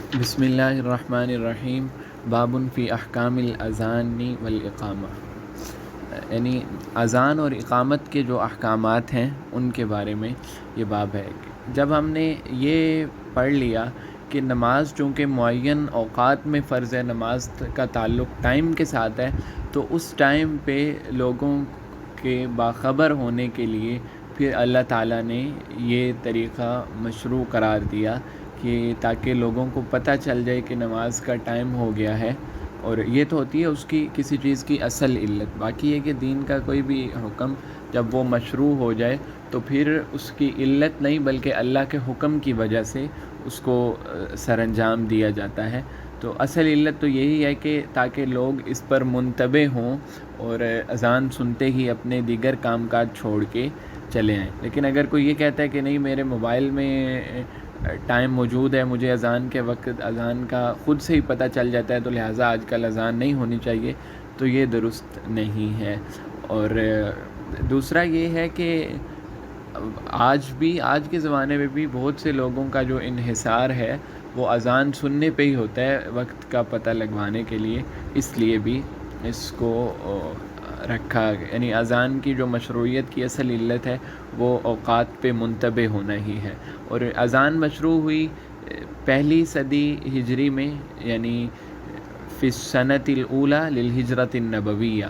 بسم اللہ الرحمن الرحیم باب فی احکام الاذان والاقامہ، یعنی اذان اور اقامت کے جو احکامات ہیں ان کے بارے میں یہ باب ہے۔ جب ہم نے یہ پڑھ لیا کہ نماز چونکہ معین اوقات میں فرض ہے، نماز کا تعلق ٹائم کے ساتھ ہے، تو اس ٹائم پہ لوگوں کے باخبر ہونے کے لیے پھر اللہ تعالیٰ نے یہ طریقہ مشروع قرار دیا کہ تاکہ لوگوں کو پتہ چل جائے کہ نماز کا ٹائم ہو گیا ہے۔ اور یہ تو ہوتی ہے اس کی کسی چیز کی اصل علت، باقی یہ کہ دین کا کوئی بھی حکم جب وہ مشروع ہو جائے تو پھر اس کی علت نہیں بلکہ اللہ کے حکم کی وجہ سے اس کو سر انجام دیا جاتا ہے۔ تو اصل علت تو یہی ہے کہ تاکہ لوگ اس پر منتبہ ہوں اور اذان سنتے ہی اپنے دیگر کام کاج چھوڑ کے چلے آئیں۔ لیکن اگر کوئی یہ کہتا ہے کہ نہیں میرے موبائل میں ٹائم موجود ہے، مجھے اذان کے وقت اذان کا خود سے ہی پتہ چل جاتا ہے، تو لہٰذا آج کل اذان نہیں ہونی چاہیے، تو یہ درست نہیں ہے۔ اور دوسرا یہ ہے کہ آج کے زمانے میں بھی بہت سے لوگوں کا جو انحصار ہے وہ اذان سننے پہ ہی ہوتا ہے وقت کا پتہ لگوانے کے لیے، اس لیے بھی اس کو رکھا، یعنی اذان کی جو مشروعیت کی اصل علت ہے وہ اوقات پہ منتبہ ہونا ہی ہے۔ اور اذان مشروع ہوئی پہلی صدی ہجری میں، یعنی فی السنۃ الاولی للہجرۃ النبویہ،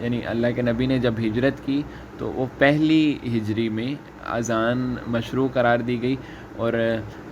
یعنی اللہ کے نبی نے جب ہجرت کی تو وہ پہلی ہجری میں اذان مشروع قرار دی گئی۔ اور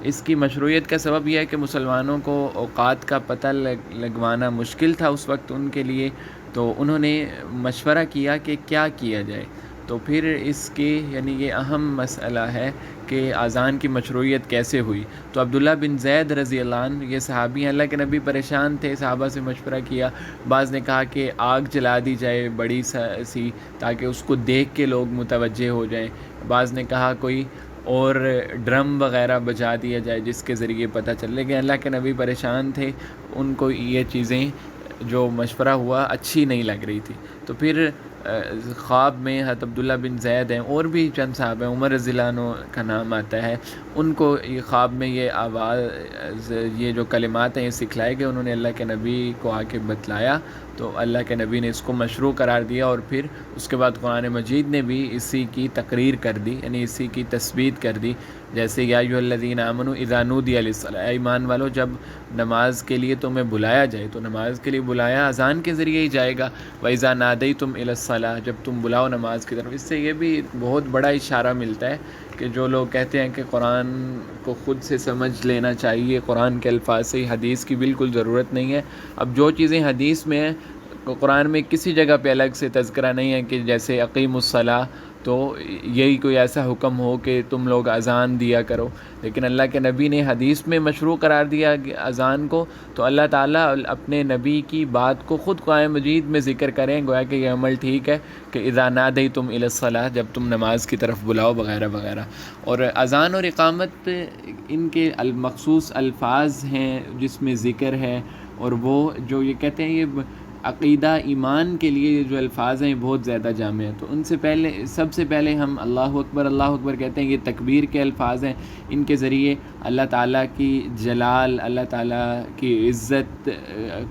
اس کی مشروعیت کا سبب یہ ہے کہ مسلمانوں کو اوقات کا پتہ لگوانا مشکل تھا اس وقت ان کے لیے، تو انہوں نے مشورہ کیا کہ کیا کیا جائے۔ تو پھر اس کے یعنی یہ اہم مسئلہ ہے کہ اذان کی مشروعیت کیسے ہوئی۔ تو عبداللہ بن زید رضی اللہ عنہ، یہ صحابی ہیں، اللہ کے نبی پریشان تھے، صحابہ سے مشورہ کیا۔ بعض نے کہا کہ آگ جلا دی جائے بڑی سی تاکہ اس کو دیکھ کے لوگ متوجہ ہو جائیں۔ بعض نے کہا کوئی اور ڈرم وغیرہ بجا دیا جائے جس کے ذریعے پتہ چل، لیکن اللہ کے نبی پریشان تھے، ان کو یہ چیزیں جو مشورہ ہوا اچھی نہیں لگ رہی تھی۔ تو پھر خواب میں حضرت عبداللہ بن زید ہیں، اور بھی چند صاحب ہیں، عمر رضی اللہ عنہ کا نام آتا ہے، ان کو یہ خواب میں یہ آواز، یہ جو کلمات ہیں یہ سکھلائے گئے، انہوں نے اللہ کے نبی کو آ کے بتلایا، تو اللہ کے نبی نے اس کو مشروع قرار دیا۔ اور پھر اس کے بعد قرآن مجید نے بھی اسی کی تقریر کر دی، یعنی اسی کی تثبیت کر دی، جیسے یا ایھا الذین آمنوا اذا نودی للصلاۃ، اے ایمان والو جب نماز کے لیے تمہیں بلایا جائے، تو نماز کے لیے بلایا اذان کے ذریعے ہی جائے گا، وَإِذَا نَادَيْتُمْ إِلَى الصَّلَاةِ، جب تم بلاؤ نماز کی طرف۔ اس سے یہ بھی بہت بڑا اشارہ ملتا ہے کہ جو لوگ کہتے ہیں کہ قرآن کو خود سے سمجھ لینا چاہیے، قرآن کے الفاظ سے ہی، حدیث کی بالکل ضرورت نہیں ہے۔ اب جو چیزیں حدیث میں ہیں قرآن میں کسی جگہ پہ الگ سے تذکرہ نہیں ہے کہ جیسے اقیموا الصلاۃ، تو یہی کوئی ایسا حکم ہو کہ تم لوگ اذان دیا کرو، لیکن اللہ کے نبی نے حدیث میں مشروع قرار دیا اذان کو، تو اللہ تعالیٰ اپنے نبی کی بات کو خود قرآن مجید میں ذکر کریں، گویا کہ یہ عمل ٹھیک ہے کہ اذا نادیتم الی الصلاۃ، جب تم نماز کی طرف بلاؤ وغیرہ وغیرہ۔ اور اذان اور اقامت ان کے مخصوص الفاظ ہیں جس میں ذکر ہے، اور وہ جو یہ کہتے ہیں یہ عقیدہ ایمان کے لیے جو الفاظ ہیں بہت زیادہ جامع ہیں، تو ان سے پہلے سب سے پہلے ہم اللہ اکبر کہتے ہیں، یہ تکبیر کے الفاظ ہیں، ان کے ذریعے اللہ تعالیٰ کی جلال، اللہ تعالیٰ کی عزت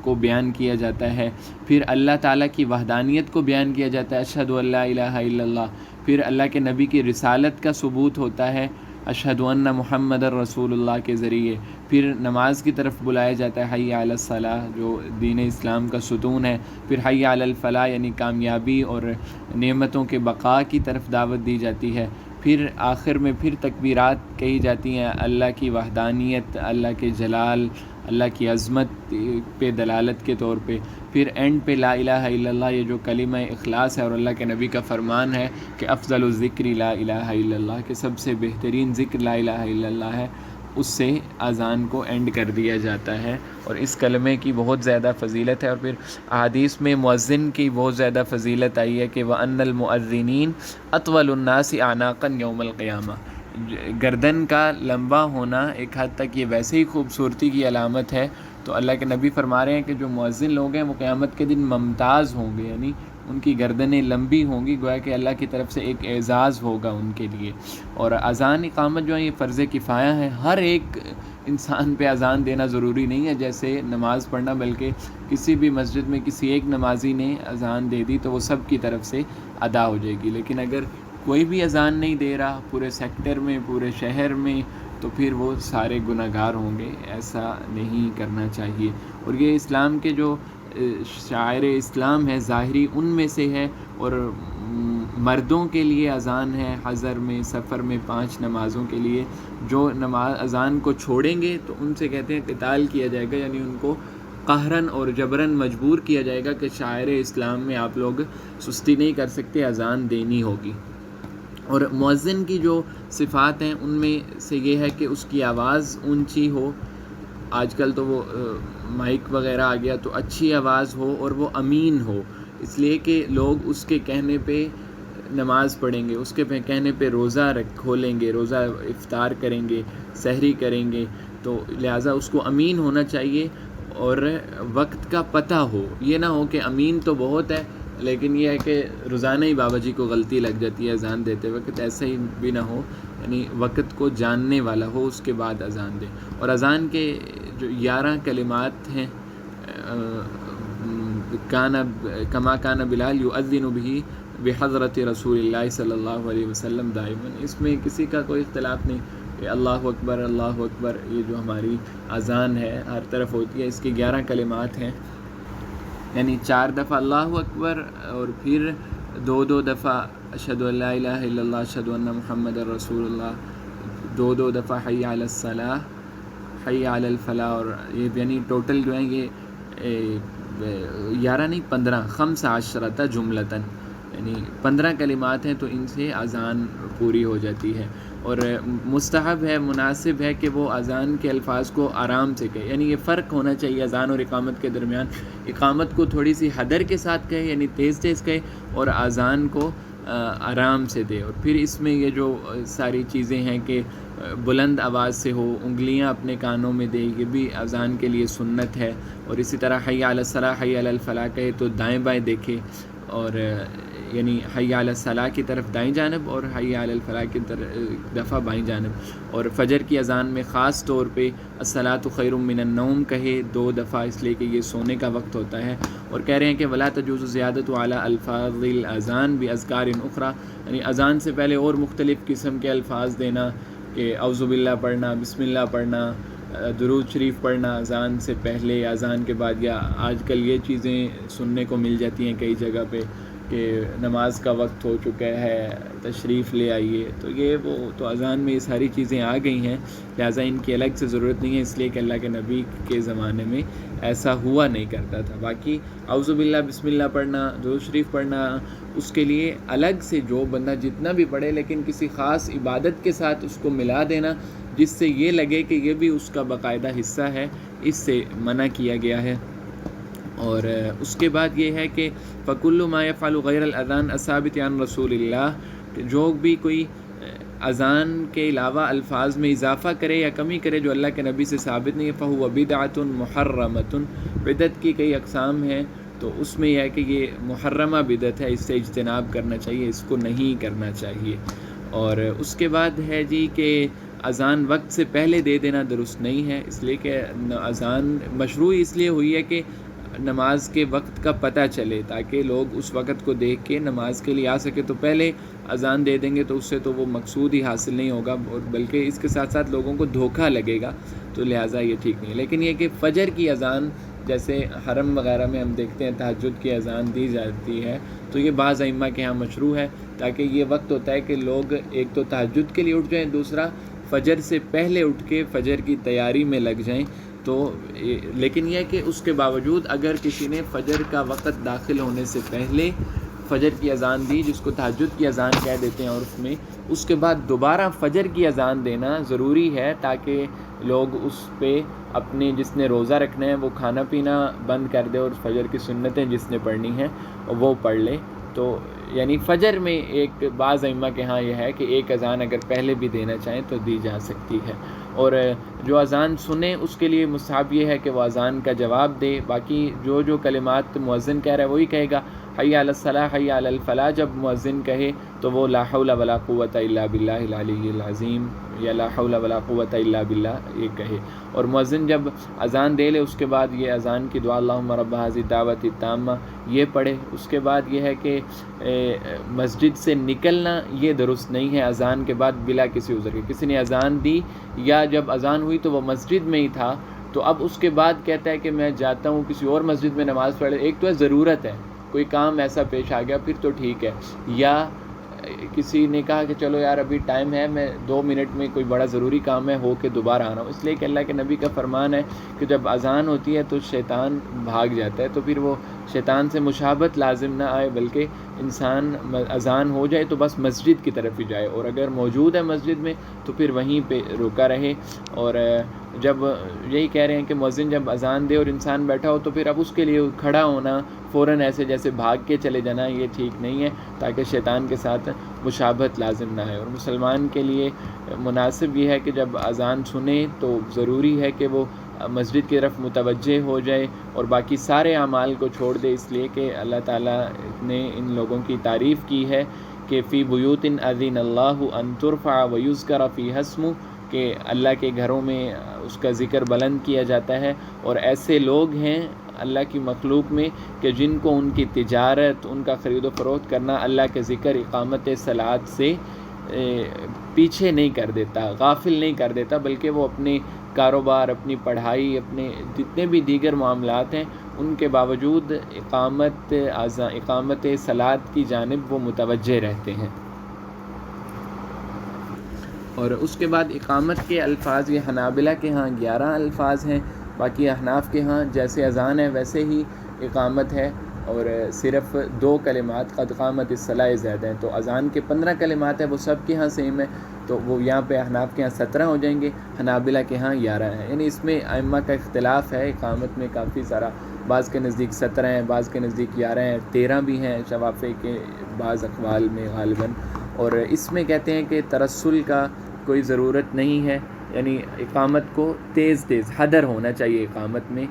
کو بیان کیا جاتا ہے، پھر اللہ تعالیٰ کی وحدانیت کو بیان کیا جاتا ہے، اشہد ان لا الہ الا اللہ، پھر اللہ کے نبی کی رسالت کا ثبوت ہوتا ہے اشہد ان محمد الرسول اللہ کے ذریعے، پھر نماز کی طرف بلایا جاتا ہے حی علی الصلاۃ جو دین اسلام کا ستون ہے، پھر حی علی الفلاح یعنی کامیابی اور نعمتوں کے بقا کی طرف دعوت دی جاتی ہے، پھر آخر میں پھر تکبیرات کہی جاتی ہیں اللہ کی وحدانیت، اللہ کے جلال، اللہ کی عظمت پہ دلالت کے طور پہ، پھر اینڈ پہ لا الہ الا اللہ، یہ جو کلمہ اخلاص ہے اور اللہ کے نبی کا فرمان ہے کہ افضل الذکر لا الہ الا اللہ، کہ سب سے بہترین ذکر لا الہ الا اللہ ہے، اس سے اذان کو اینڈ کر دیا جاتا ہے، اور اس کلمے کی بہت زیادہ فضیلت ہے۔ اور پھر احادیث میں مؤذن کی بہت زیادہ فضیلت آئی ہے کہ وَأَنَّ الْمُؤَذِّنِينَ أَطْوَلُ النَّاسِ أَعْنَاقًا يَوْمَ الْقِيَامَةِ، گردن کا لمبا ہونا ایک حد تک یہ ویسے ہی خوبصورتی کی علامت ہے، تو اللہ کے نبی فرما رہے ہیں کہ جو مؤذن لوگ ہیں وہ قیامت کے دن ممتاز ہوں گے، یعنی ان کی گردنیں لمبی ہوں گی، گویا کہ اللہ کی طرف سے ایک اعزاز ہوگا ان کے لیے۔ اور اذان اقامت جو ہے یہ فرض کفایہ ہے، ہر ایک انسان پہ اذان دینا ضروری نہیں ہے جیسے نماز پڑھنا، بلکہ کسی بھی مسجد میں کسی ایک نمازی نے اذان دے دی تو وہ سب کی طرف سے ادا ہو جائے گی. لیکن اگر کوئی بھی اذان نہیں دے رہا پورے سیکٹر میں، پورے شہر میں، تو پھر وہ سارے گناہگار ہوں گے. ایسا نہیں کرنا چاہیے. اور یہ اسلام کے جو شاعر اسلام ہے ظاہری، ان میں سے ہے. اور مردوں کے لیے اذان ہے حضر میں، سفر میں، 5 نمازوں کے لیے. جو نماز اذان کو چھوڑیں گے تو ان سے کہتے ہیں قتال کیا جائے گا، یعنی ان کو قہراً اور جبراً مجبور کیا جائے گا کہ شاعر اسلام میں آپ لوگ سستی نہیں کر سکتے، اذان دینی ہوگی. اور مؤذن کی جو صفات ہیں ان میں سے یہ ہے کہ اس کی آواز اونچی ہو. آج کل تو وہ مائک وغیرہ آ گیا، تو اچھی آواز ہو اور وہ امین ہو، اس لیے کہ لوگ اس کے کہنے پہ نماز پڑھیں گے، اس کے کہنے پہ روزہ کھولیں گے، روزہ افطار کریں گے، سحری کریں گے. تو لہٰذا اس کو امین ہونا چاہیے اور وقت کا پتہ ہو. یہ نہ ہو کہ امین تو بہت ہے لیکن یہ ہے کہ روزانہ ہی بابا جی کو غلطی لگ جاتی ہے اذان دیتے وقت. ایسا ہی بھی نہ ہو، یعنی وقت کو جاننے والا ہو، اس کے بعد اذان دے. اور اذان کے جو 11 کلمات ہیں، کما کان بلال یؤذن به بحضرت رسول اللہ صلی اللہ علیہ وسلم دائما. اس میں کسی کا کوئی اختلاف نہیں کہ اللہ اکبر اللہ اکبر یہ جو ہماری اذان ہے ہر طرف ہوتی ہے. اس کے 11 کلمات ہیں، یعنی 4 دفعہ اللہ اکبر اور پھر 2 دفعہ اشہد ان لا الہ الا اللہ اشہد ان محمد رسول اللہ، 2 دفعہ حی علی الصلاح، حی علی الفلاح. اور یہ یعنی ٹوٹل جو ہیں یہ 11 نہیں 15 15 جملتاً، یعنی 15 کلمات ہیں. تو ان سے اذان پوری ہو جاتی ہے. اور مستحب ہے، مناسب ہے کہ وہ اذان کے الفاظ کو آرام سے کہے. یعنی یہ فرق ہونا چاہیے اذان اور اقامت کے درمیان. اقامت کو تھوڑی سی حدر کے ساتھ کہے، یعنی تیز تیز کہے، اور اذان کو آرام سے دے. اور پھر اس میں یہ جو ساری چیزیں ہیں کہ بلند آواز سے ہو، انگلیاں اپنے کانوں میں دے، یہ بھی اذان کے لیے سنت ہے. اور اسی طرح حی علی الصلاح حی علی الفلاح کہے تو دائیں بائیں دیکھے، اور یعنی حی علی الصلاح کی طرف دائیں جانب اور حی علی الفلاح کی طرف دفعہ بائیں جانب. اور فجر کی اذان میں خاص طور پہ الصلاۃ خیر من النوم کہے 2 دفعہ، اس لیے کہ یہ سونے کا وقت ہوتا ہے. اور کہہ رہے ہیں کہ ولا تجوز زیادت علی الفاظ الاذان باذکار اخری، یعنی اذان سے پہلے اور مختلف قسم کے الفاظ دینا، کہ اعوذ باللہ پڑھنا، بسم اللہ پڑھنا، درود شریف پڑھنا اذان سے پہلے، اذان کے بعد. یا آج کل یہ چیزیں سننے کو مل جاتی ہیں کئی جگہ پہ کہ نماز کا وقت ہو چکا ہے، تشریف لے آئیے. تو یہ وہ تو اذان میں یہ ساری چیزیں آ گئی ہیں، لہٰذا ان کی الگ سے ضرورت نہیں ہے، اس لیے کہ اللہ کے نبی کے زمانے میں ایسا ہوا نہیں کرتا تھا. باقی اعوذ باللہ بسم اللہ پڑھنا، درود شریف پڑھنا، اس کے لیے الگ سے جو بندہ جتنا بھی پڑھے، لیکن کسی خاص عبادت کے ساتھ اس کو ملا دینا جس سے یہ لگے کہ یہ بھی اس کا باقاعدہ حصہ ہے، اس سے منع کیا گیا ہے. اور اس کے بعد یہ ہے کہ فَكُلُّ مَا يَفْعَلُ غَيْرَ الْأَذَانِ الثَّابِتِ عَنْ رَسُولِ اللَّهِ، کہ جو بھی کوئی اذان کے علاوہ الفاظ میں اضافہ کرے یا کمی کرے جو اللہ کے نبی سے ثابت نہیں ہے، فَهُوَ بِدْعَةٌ مُحَرَّمَةٌ. بدعت کی کئی اقسام ہیں، تو اس میں یہ ہے کہ یہ محرمہ بدعت ہے، اس سے اجتناب کرنا چاہیے، اس کو نہیں کرنا چاہیے. اور اس کے بعد ہے جی کہ اذان وقت سے پہلے دے دینا درست نہیں ہے، اس لیے کہ اذان مشروع اس لیے ہوئی ہے کہ نماز کے وقت کا پتہ چلے، تاکہ لوگ اس وقت کو دیکھ کے نماز کے لیے آ سکے. تو پہلے اذان دے دیں گے تو اس سے تو وہ مقصود ہی حاصل نہیں ہوگا، اور بلکہ اس کے ساتھ ساتھ لوگوں کو دھوکہ لگے گا، تو لہٰذا یہ ٹھیک نہیں ہے. لیکن یہ کہ فجر کی اذان جیسے حرم وغیرہ میں ہم دیکھتے ہیں تہجد کی اذان دی جاتی ہے، تو یہ بعض ائمہ کے ہاں مشروع ہے، تاکہ یہ وقت ہوتا ہے کہ لوگ ایک تو تہجد کے لیے اٹھ جائیں، دوسرا فجر سے پہلے اٹھ کے فجر کی تیاری میں لگ جائیں. تو لیکن یہ کہ اس کے باوجود اگر کسی نے فجر کا وقت داخل ہونے سے پہلے فجر کی اذان دی، جس کو تہجد کی اذان کہہ دیتے ہیں عرف میں، اس کے بعد دوبارہ فجر کی اذان دینا ضروری ہے، تاکہ لوگ اس پہ اپنے جس نے روزہ رکھنا ہے وہ کھانا پینا بند کر دے، اور فجر کی سنتیں جس نے پڑھنی ہیں وہ پڑھ لے. تو یعنی فجر میں ایک بعض ائمہ کے ہاں یہ ہے کہ ایک اذان اگر پہلے بھی دینا چاہیں تو دی جا سکتی ہے. اور جو اذان سنے اس کے لیے مستحب یہ ہے کہ وہ اذان کا جواب دے. باقی جو کلمات مؤذن کہہ رہا ہے وہی کہے گا. حی علی الصلاح حی علی الفلاح جب مؤذن کہے تو وہ لا حول ولا قوۃ الا باللہ العلی العظیم یا لا حول ولا قوۃ الا باللہ یہ کہے، اور مؤذن جب اذان دے لے اس کے بعد یہ اذان کی دعا اللہم رب ھذہ الدعوۃ التامہ یہ پڑھے۔ اس کے بعد یہ ہے کہ مسجد سے نکلنا یہ درست نہیں ہے اذان کے بعد بلا کسی عذر کے۔ کسی نے اذان دی یا جب اذان ہوئی تو وہ مسجد میں ہی تھا، تو اب اس کے بعد کہتا ہے کہ میں جاتا ہوں کسی اور مسجد میں نماز پڑھ، ایک تو ہے ضرورت ہے، کوئی کام ایسا پیش آ گیا پھر تو ٹھیک ہے، یا کسی نے کہا کہ چلو یار ابھی ٹائم ہے، میں 2 منٹ میں کوئی بڑا ضروری کام ہے ہو کے دوبارہ آنا ہوں، اس لیے کہ اللہ کے نبی کا فرمان ہے کہ جب اذان ہوتی ہے تو شیطان بھاگ جاتا ہے، تو پھر وہ شیطان سے مشابہت لازم نہ آئے، بلکہ انسان اذان ہو جائے تو بس مسجد کی طرف ہی جائے، اور اگر موجود ہے مسجد میں تو پھر وہیں پہ رکا رہے۔ اور جب یہی کہہ رہے ہیں کہ مؤذن جب اذان دے اور انسان بیٹھا ہو تو پھر اب اس کے لیے کھڑا ہونا فوراً ایسے جیسے بھاگ کے چلے جانا یہ ٹھیک نہیں ہے، تاکہ شیطان کے ساتھ مشابہت لازم نہ ہے۔ اور مسلمان کے لیے مناسب یہ ہے کہ جب اذان سنے تو ضروری ہے کہ وہ مسجد کی طرف متوجہ ہو جائے اور باقی سارے اعمال کو چھوڑ دے، اس لیے کہ اللہ تعالیٰ نے ان لوگوں کی تعریف کی ہے کہ فی بیوت اذن اللہ ان ترفع ویذکر فیہا اسمہ، کہ اللہ کے گھروں میں اس کا ذکر بلند کیا جاتا ہے، اور ایسے لوگ ہیں اللہ کی مخلوق میں کہ جن کو ان کی تجارت، ان کا خرید و فروخت کرنا اللہ کے ذکر اقامت صلاۃ سے پیچھے نہیں کر دیتا، غافل نہیں کر دیتا، بلکہ وہ اپنے کاروبار، اپنی پڑھائی، اپنے جتنے بھی دیگر معاملات ہیں ان کے باوجود اقامت صلاۃ کی جانب وہ متوجہ رہتے ہیں۔ اور اس کے بعد اقامت کے الفاظ یہ حنابلہ کے ہاں 11 الفاظ ہیں، باقی احناف کے ہاں جیسے اذان ہے ویسے ہی اقامت ہے، اور صرف 2 کلمات قد قامت الصلاۃ زیادہ ہیں، تو اذان کے 15 کلمات ہیں وہ سب کے ہاں سیم ہے، تو وہ یہاں پہ احناف کے ہاں 17 ہو جائیں گے، حنابلہ کے ہاں 11 ہیں، یعنی اس میں ائمہ کا اختلاف ہے اقامت میں کافی سارا، بعض کے نزدیک 17 ہیں، بعض کے نزدیک 11 ہیں، 13 بھی ہیں شوافی کے بعض اقوال میں غالباً۔ اور اس میں کہتے ہیں کہ ترسل کا کوئی ضرورت نہیں ہے، یعنی اقامت کو تیز حدر ہونا چاہیے، اقامت میں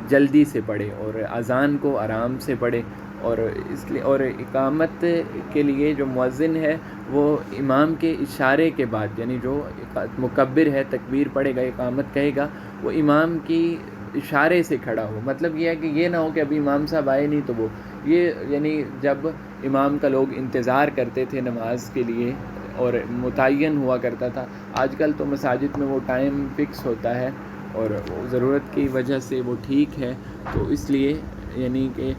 جلدی سے پڑھے، اور اذان کو آرام سے پڑھے، اور اس لیے اور اقامت کے لیے جو مؤذن ہے وہ امام کے اشارے کے بعد، یعنی جو مکبر ہے تکبیر پڑھے گا، اقامت کہے گا، وہ امام کی اشارے سے کھڑا ہو، مطلب یہ ہے کہ یہ نہ ہو کہ ابھی امام صاحب آئے نہیں تو وہ یہ، یعنی جب امام کا لوگ انتظار کرتے تھے نماز کے لیے اور متعین ہوا کرتا تھا، آج کل تو مساجد میں وہ ٹائم فکس ہوتا ہے اور ضرورت کی وجہ سے وہ ٹھیک ہے، تو اس لیے یعنی کہ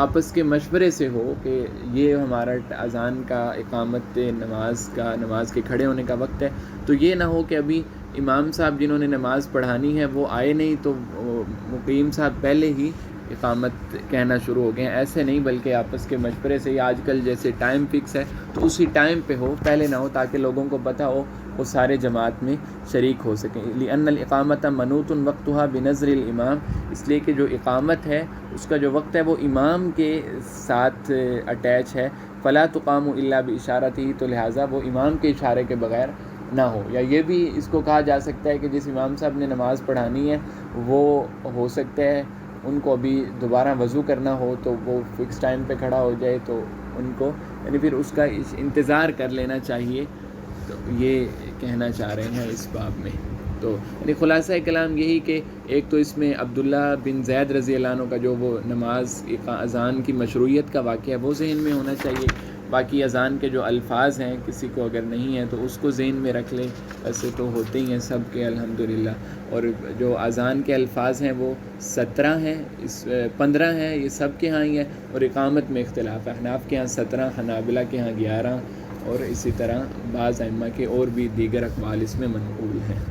آپس کے مشورے سے ہو کہ یہ ہمارا اذان کا اقامت نماز کے کھڑے ہونے کا وقت ہے، تو یہ نہ ہو کہ ابھی امام صاحب جنہوں نے نماز پڑھانی ہے وہ آئے نہیں تو مقیم صاحب پہلے ہی اقامت کہنا شروع ہو گئے ہیں، ایسے نہیں، بلکہ آپس کے مشورے سے، آج کل جیسے ٹائم فکس ہے تو اسی ٹائم پہ ہو، پہلے نہ ہو، تاکہ لوگوں کو پتہ ہو وہ سارے جماعت میں شریک ہو سکیں۔ لأن الاقامۃ منوط وقتها بنظر الامام، اس لیے کہ جو اقامت ہے اس کا جو وقت ہے وہ امام کے ساتھ اٹیچ ہے، فلا تقام الا باشارته، تو لہٰذا وہ امام کے اشارے کے بغیر نہ ہو۔ یا یہ بھی اس کو کہا جا سکتا ہے کہ جس امام صاحب نے نماز پڑھانی ہے وہ ہو سکتا ہے ان کو ابھی دوبارہ وضو کرنا ہو تو وہ فکس ٹائم پہ کھڑا ہو جائے، تو ان کو یعنی پھر اس کا انتظار کر لینا چاہیے، تو یہ کہنا چاہ رہے ہیں اس باب میں۔ تو یعنی خلاصہ کلام یہی کہ ایک تو اس میں عبداللہ بن زید رضی اللہ عنہ کا جو وہ نماز اذان کی مشروعیت کا واقعہ ہے وہ ذہن میں ہونا چاہیے، باقی اذان کے جو الفاظ ہیں کسی کو اگر نہیں ہیں تو اس کو ذہن میں رکھ لیں، ایسے تو ہوتے ہی ہیں سب کے الحمدللہ، اور جو اذان کے الفاظ ہیں وہ 17 ہیں، 15 ہیں، یہ سب کے ہاں ہی ہے، اور اقامت میں اختلاف ہے، احناف کے ہاں 17، حنابلہ کے ہاں 11، اور اسی طرح بعض ائمہ کے اور بھی دیگر اقوال اس میں منقول ہیں۔